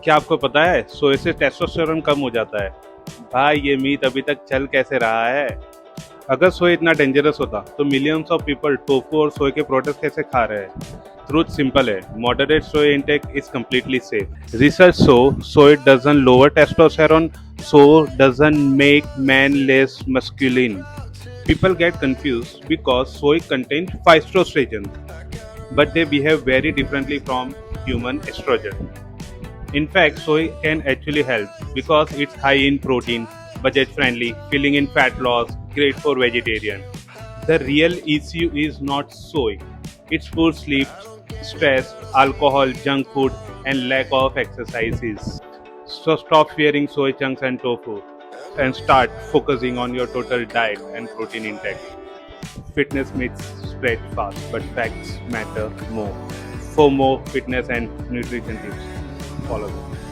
क्या आपको पता है सोए से टेस्टोस्टेरोन कम हो जाता है? भाई ये मीट अभी तक चल कैसे रहा है? अगर सोए इतना डेंजरस होता तो मिलियंस ऑफ पीपल टोफू और सोए के प्रोडक्ट्स कैसे खा रहे हैं? ट्रूथ सिंपल है, मॉडरेट सोए intake is completely safe. Research show soy doesn't lower testosterone, so doesn't make men less masculine. People get confused because soy contains phytoestrogen, but they behave very differently from human estrogen. In fact, soy can actually help because it's high in protein, budget friendly, filling in fat loss, great for vegetarian. The real issue is not soy. It's poor sleep, stress, alcohol, junk food, and lack of exercises. So stop fearing soy chunks and tofu and start focusing on your total diet and protein intake. Fitness myths spread fast, but facts matter more. For more fitness and nutrition tips, follow them.